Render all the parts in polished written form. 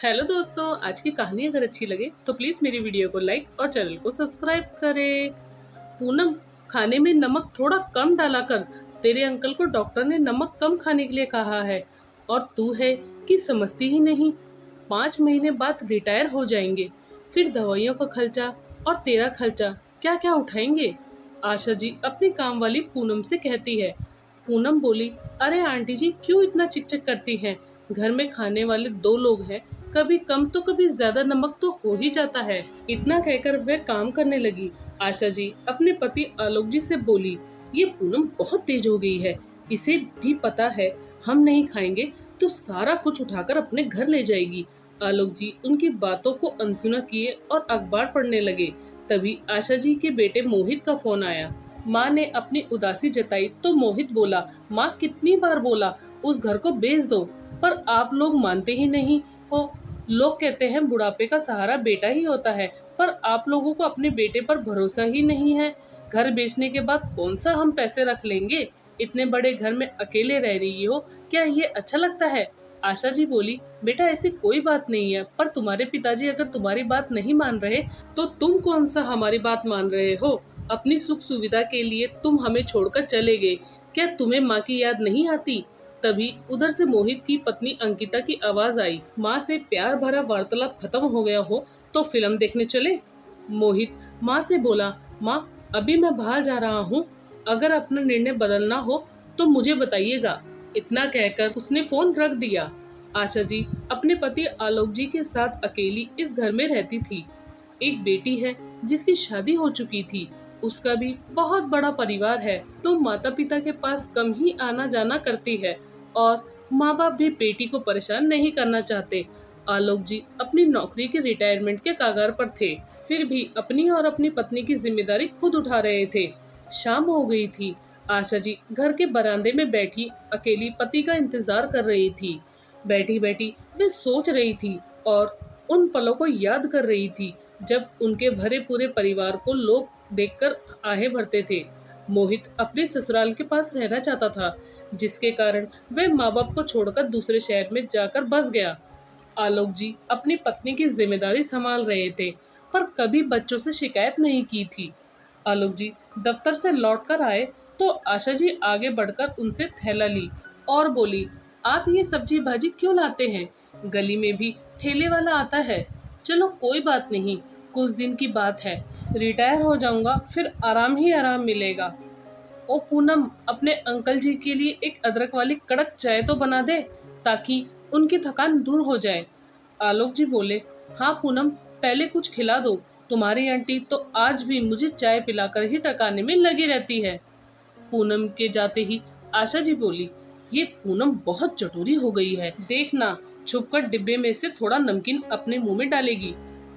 Hello दोस्तों, आज की कहानी अगर अच्छी लगे तो प्लीज मेरी वीडियो को लाइक और चैनल को सब्सक्राइब करें। पूनम, खाने में नमक थोड़ा कम डाला कर। तेरे अंकल को डॉक्टर ने नमक कम खाने के लिए कहा है और तू है कि समझती ही नहीं। 5 महीने बाद रिटायर हो जाएंगे, फिर दवाइयों का खर्चा और तेरा खर्चा क्या क्या उठाएंगे। आशा जी अपनी काम वाली पूनम से कहती है। पूनम बोली, अरे आंटी जी क्यों इतना चिकचिक करती हैं? घर में खाने वाले 2 लोग हैं, कभी कम तो कभी ज्यादा नमक तो हो ही जाता है। इतना कहकर वह काम करने लगी। आशा जी अपने पति आलोक जी से बोली, ये पूनम बहुत तेज हो गई है, इसे भी पता है हम नहीं खाएंगे तो सारा कुछ उठाकर अपने घर ले जाएगी। आलोक जी उनकी बातों को अनसुना किए और अखबार पढ़ने लगे। तभी आशा जी के बेटे मोहित का फोन आया। माँ ने अपनी उदासी जताई तो मोहित बोला, माँ कितनी बार बोला उस घर को बेच दो, पर आप लोग मानते ही नहीं हो। लोग कहते हैं बुढ़ापे का सहारा बेटा ही होता है, पर आप लोगों को अपने बेटे पर भरोसा ही नहीं है। घर बेचने के बाद कौन सा हम पैसे रख लेंगे? इतने बड़े घर में अकेले रह रही हो, क्या ये अच्छा लगता है? आशा जी बोली, बेटा ऐसी कोई बात नहीं है, पर तुम्हारे पिताजी अगर तुम्हारी बात नहीं मान रहे तो तुम कौन सा हमारी बात मान रहे हो? अपनी सुख सुविधा के लिए तुम हमें छोड़कर चले गए, क्या तुम्हें माँ की याद नहीं आती? तभी उधर से मोहित की पत्नी अंकिता की आवाज आई, माँ से प्यार भरा वार्तालाप खत्म हो गया हो तो फिल्म देखने चले। मोहित माँ से बोला, माँ अभी मैं बाहर जा रहा हूँ, अगर अपना निर्णय बदलना हो तो मुझे बताइएगा। इतना कहकर उसने फोन रख दिया। आशा जी अपने पति आलोक जी के साथ अकेली इस घर में रहती थी। एक बेटी है जिसकी शादी हो चुकी थी, उसका भी बहुत बड़ा परिवार है, तो माता पिता के पास कम ही आना जाना करती है और माँ बाप भी बेटी को परेशान नहीं करना चाहते। आलोक जी अपनी नौकरी के रिटायरमेंट के कागार पर थे, फिर भी अपनी और अपनी पत्नी की जिम्मेदारी खुद उठा रहे थे। शाम हो गई थी। आशा जी घर के बरामदे में बैठी अकेली पति का इंतजार कर रही थी। बैठी बैठी वे सोच रही थी और उन पलों को याद कर रही थी जब उनके भरे पूरे परिवार को लोग देखकर आहें भरते थे। मोहित अपने ससुराल के पास रहना चाहता था, जिसके कारण वह माँ बाप को छोड़कर दूसरे शहर में जाकर बस गया। आलोक जी अपनी पत्नी की जिम्मेदारी संभाल रहे थे, पर कभी बच्चों से शिकायत नहीं की थी। आलोक जी दफ्तर से लौटकर आए तो आशा जी आगे बढ़कर उनसे थैला ली और बोली, आप ये सब्जी भाजी क्यों लाते हैं? गली में भी ठेले वाला आता है। चलो कोई बात नहीं, कुछ दिन की बात है, रिटायर हो जाऊंगा फिर आराम ही आराम मिलेगा। ओ पूनम, अपने अंकल जी के लिए एक अदरक वाली कड़क चाय तो बना दे ताकि उनकी थकान दूर हो जाए। आलोक जी बोले, हाँ पूनम, पहले कुछ खिला दो, तुम्हारी आंटी तो आज भी मुझे चाय पिलाकर ही टकाने में लगी रहती है। पूनम के जाते ही आशा जी बोली, ये पूनम बहुत चटोरी हो गई है, देखना छुपकर डिब्बे में से थोड़ा नमकीन अपने मुंह में डालेगी।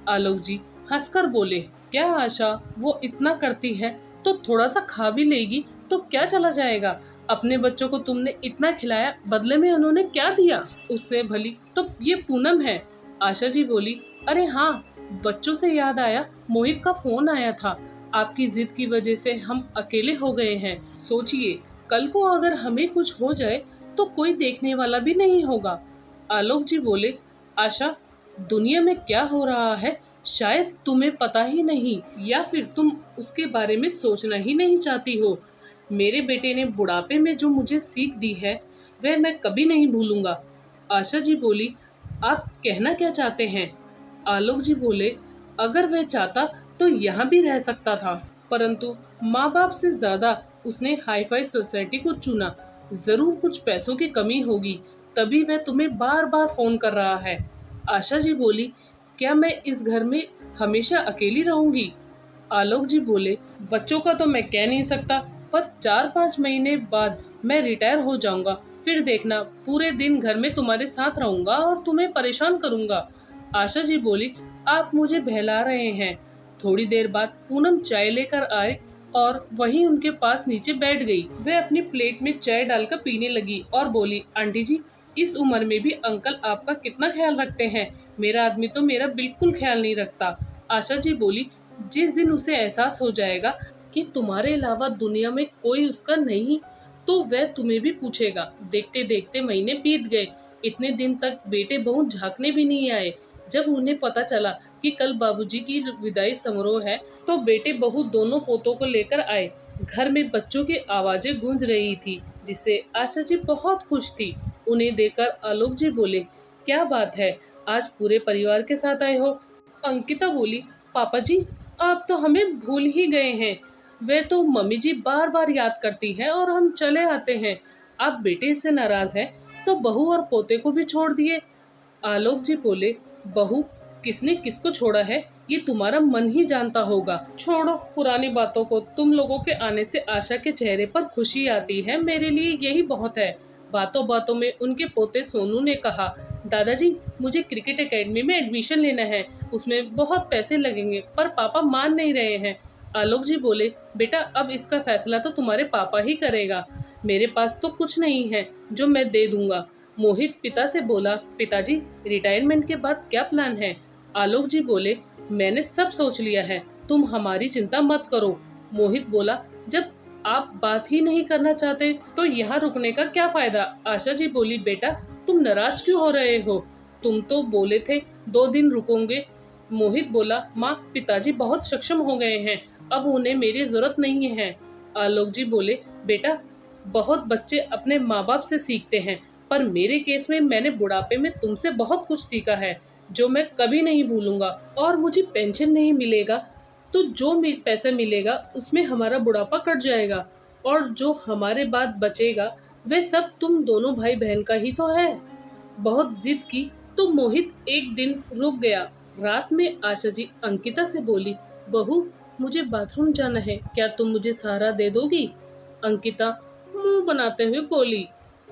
आलोक जी हंसकर बोले, क्या आशा, वो इतना करती है तो थोड़ा सा खा भी लेगी तो क्या चला जाएगा? अपने बच्चों को तुमने इतना खिलाया, बदले में उन्होंने क्या दिया? उससे भली तो ये पूनम है। आशा जी बोली, अरे हाँ, बच्चों से याद आया, मोहित का फोन आया था, आपकी जिद की वजह से हम अकेले हो गए हैं। सोचिए, कल को अगर हमें कुछ हो जाए तो कोई देखने वाला भी नहीं होगा। आलोक जी बोले, आशा, दुनिया में क्या हो रहा है शायद तुम्हें पता ही नहीं, या फिर तुम उसके बारे में सोचना ही नहीं चाहती हो। मेरे बेटे ने बुढ़ापे में जो मुझे सीख दी है वह मैं कभी नहीं भूलूंगा। आशा जी बोली, आप कहना क्या चाहते हैं? आलोक जी बोले, अगर वह चाहता तो यहाँ भी रह सकता था, परंतु माँ बाप से ज्यादा उसने हाई फाई सोसाइटी को चुना। जरूर कुछ पैसों की कमी होगी, तभी वह तुम्हें बार बार फोन कर रहा है। आशा जी बोली, क्या मैं इस घर में हमेशा अकेली रहूंगी? आलोक जी बोले, बच्चों का तो मैं कह नहीं सकता, पर 4-5 महीने बाद मैं रिटायर हो जाऊंगा, फिर देखना पूरे दिन घर में तुम्हारे साथ रहूंगा और तुम्हें परेशान करूंगा। आशा जी बोली, आप मुझे बहला रहे हैं। थोड़ी देर बाद पूनम चाय लेकर आए और वहीं उनके पास नीचे बैठ गई। वह अपनी प्लेट में चाय डालकर पीने लगी और बोली, आंटी जी, इस उम्र में भी अंकल आपका कितना ख्याल रखते हैं, मेरा आदमी तो मेरा बिल्कुल ख्याल नहीं रखता। आशा जी बोली, जिस दिन उसे एहसास हो जाएगा कि तुम्हारे अलावा दुनिया में कोई उसका नहीं, तो वह तुम्हें भी पूछेगा। देखते देखते महीने बीत गए। इतने दिन तक बेटे बहू झांकने भी नहीं आए। जब उन्हें पता चला कि कल बाबूजी की विदाई समारोह है, तो बेटे बहू दोनों पोतों को लेकर आए। घर में बच्चों की आवाजें गूंज रही थी, जिससे आशा जी बहुत खुश थी। उन्हें देखकर आलोक जी बोले, क्या बात है, आज पूरे परिवार के साथ आए हो? अंकिता बोली, पापा जी, आप तो हमें भूल ही गए हैं। वे तो मम्मी जी बार बार याद करती है और हम चले आते हैं। आप बेटे से नाराज हैं तो बहू और पोते को भी छोड़ दिए। आलोक जी बोले, बहू किसने किसको छोड़ा है ये तुम्हारा मन ही जानता होगा। छोड़ो पुरानी बातों को, तुम लोगों के आने से आशा के चेहरे पर खुशी आती है, मेरे लिए यही बहुत है। बातों बातों में उनके पोते सोनू ने कहा, दादाजी मुझे क्रिकेट एकेडमी में एडमिशन लेना है, उसमें बहुत पैसे लगेंगे, पर पापा मान नहीं रहे हैं। आलोक जी बोले, बेटा अब इसका फैसला तो तुम्हारे पापा ही करेगा, मेरे पास तो कुछ नहीं है जो मैं दे दूंगा। मोहित पिता से बोला, पिताजी रिटायरमेंट के बाद क्या प्लान है? आलोक जी बोले, मैंने सब सोच लिया है, तुम हमारी चिंता मत करो। मोहित बोला, जब आप बात ही नहीं करना चाहते तो यहाँ रुकने का क्या फायदा? आशा जी बोली, बेटा तुम नाराज क्यों हो रहे हो? तुम तो बोले थे 2 दिन रुकोगे। मोहित बोला, माँ पिताजी बहुत सक्षम हो गए हैं, अब उन्हें मेरी जरूरत नहीं है। आलोक जी बोले, बेटा बहुत बच्चे अपने माँ बाप से सीखते हैं, पर मेरे केस में मैंने बुढ़ापे में तुमसे बहुत कुछ सीखा है जो मैं कभी नहीं भूलूंगा। और मुझे पेंशन नहीं मिलेगा तो जो पैसा मिलेगा उसमें हमारा बुढ़ापा कट जाएगा, और जो हमारे बाद बचेगा वह सब तुम दोनों भाई बहन का ही तो है। बहुत जिद की तो मोहित एक दिन रुक गया। रात में आशा जी अंकिता से बोली, बहू मुझे बाथरूम जाना है, क्या तुम मुझे सहारा दे दोगी? अंकिता मुंह बनाते हुए बोली,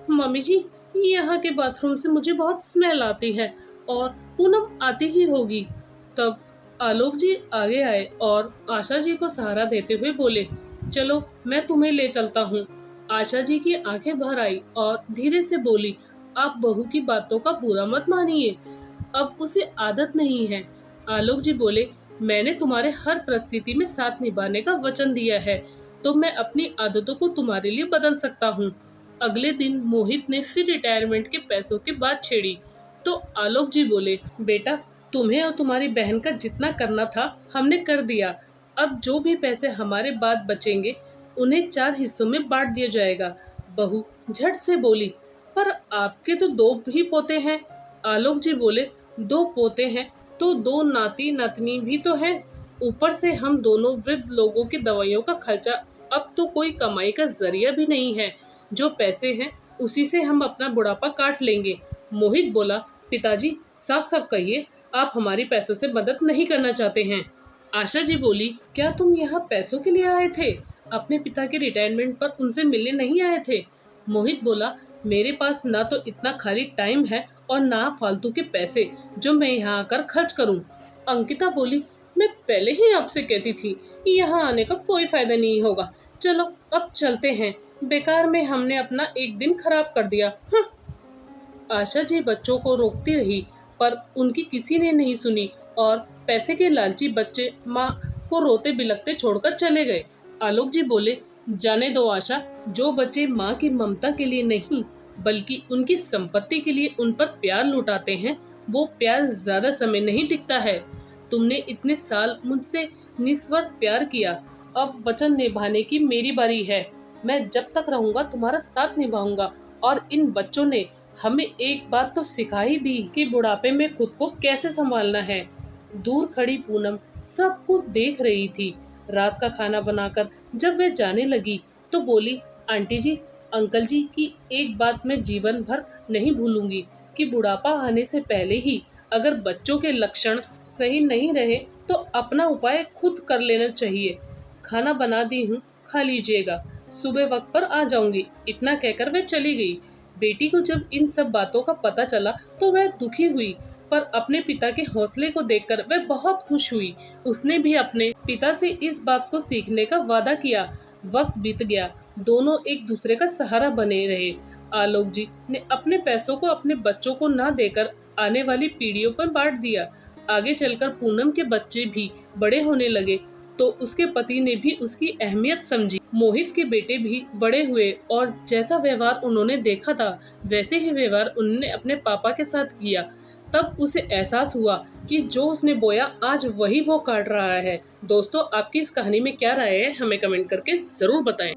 मम्मी जी यहाँ के बाथरूम से मुझे बहुत स्मेल आती है और पूनम आती ही होगी। तब आलोक जी आगे आए और आशा जी को सहारा देते हुए बोले, चलो मैं तुम्हें ले चलता हूँ। आशा जी की आंखें भर आई और धीरे से बोली, आप बहू की बातों का बुरा मत मानिए, अब उसे आदत नहीं है। आलोक जी बोले, मैंने तुम्हारे हर परिस्थिति में साथ निभाने का वचन दिया है, तो मैं अपनी आदतों को तुम्हारे लिए बदल सकता हूँ। अगले दिन मोहित ने फिर रिटायरमेंट के पैसों की बात छेड़ी, तो आलोक जी बोले, बेटा तुम्हें और तुम्हारी बहन का जितना करना था हमने कर दिया, अब जो भी पैसे हमारे बाद बचेंगे उन्हें 4 हिस्सों में बांट दिया जाएगा। बहू झट से बोली, पर आपके तो 2 ही पोते हैं। आलोक जी बोले, 2 पोते हैं तो 2 नाती नातनी भी तो हैं, ऊपर से हम दोनों वृद्ध लोगों की दवाइयों का खर्चा, अब तो कोई कमाई का जरिया भी नहीं है, जो पैसे हैं उसी से हम अपना बुढ़ापा काट लेंगे। मोहित बोला, पिताजी साफ साफ कहिए, आप हमारी पैसों से मदद नहीं करना चाहते हैं। आशा जी बोली, क्या तुम यहाँ पैसों के लिए आए थे? अपने पिता के रिटायरमेंट पर उनसे मिलने नहीं आए थे? मोहित बोला, मेरे पास ना तो इतना खाली टाइम है और ना फालतू के पैसे जो मैं यहाँ आकर खर्च करूँ। अंकिता बोली, मैं पहले ही आपसे कहती थी कि यहाँ आने का कोई फायदा नहीं होगा, चलो अब चलते हैं, बेकार में हमने अपना एक दिन खराब कर दिया। आशा जी बच्चों को रोकती रही, पर उनकी किसी ने नहीं सुनी और पैसे के लालची बच्चे माँ को रोते बिलखते छोड़कर चले गए। आलोक जी बोले, जाने दो आशा, जो बच्चे माँ की ममता के लिए नहीं बल्कि उनकी संपत्ति के लिए उन पर प्यार लुटाते हैं, वो प्यार ज्यादा समय नहीं टिकता है। तुमने इतने साल मुझसे निस्वार्थ प्यार किया, अब वचन निभाने की मेरी बारी है। मैं जब तक रहूंगा तुम्हारा साथ निभाऊंगा। और इन बच्चों ने हमें एक बात तो सिखा ही दी कि बुढ़ापे में खुद को कैसे संभालना है। दूर खड़ी पूनम सब कुछ देख रही थी। रात का खाना बनाकर जब वह जाने लगी तो बोली, आंटी जी, अंकल जी की एक बात मैं जीवन भर नहीं भूलूंगी कि बुढ़ापा आने से पहले ही अगर बच्चों के लक्षण सही नहीं रहे तो अपना उपाय खुद कर लेना चाहिए। खाना बना दी हूँ, खा लीजिएगा, सुबह वक्त पर आ जाऊंगी। इतना कहकर वह चली गई। बेटी को जब इन सब बातों का पता चला तो वह दुखी हुई, पर अपने पिता के हौसले को देखकर वह बहुत खुश हुई। उसने भी अपने पिता से इस बात को सीखने का वादा किया। वक्त बीत गया, दोनों एक दूसरे का सहारा बने रहे। आलोक जी ने अपने पैसों को अपने बच्चों को न देकर आने वाली पीढ़ियों पर बांट दिया। आगे चलकर पूनम के बच्चे भी बड़े होने लगे। तो उसके पति ने भी उसकी अहमियत समझी। मोहित के बेटे भी बड़े हुए और जैसा व्यवहार उन्होंने देखा था वैसे ही व्यवहार उन्होंने अपने पापा के साथ किया। तब उसे एहसास हुआ कि जो उसने बोया आज वही वो काट रहा है। दोस्तों, आपकी इस कहानी में क्या राय है, हमें कमेंट करके ज़रूर बताएं।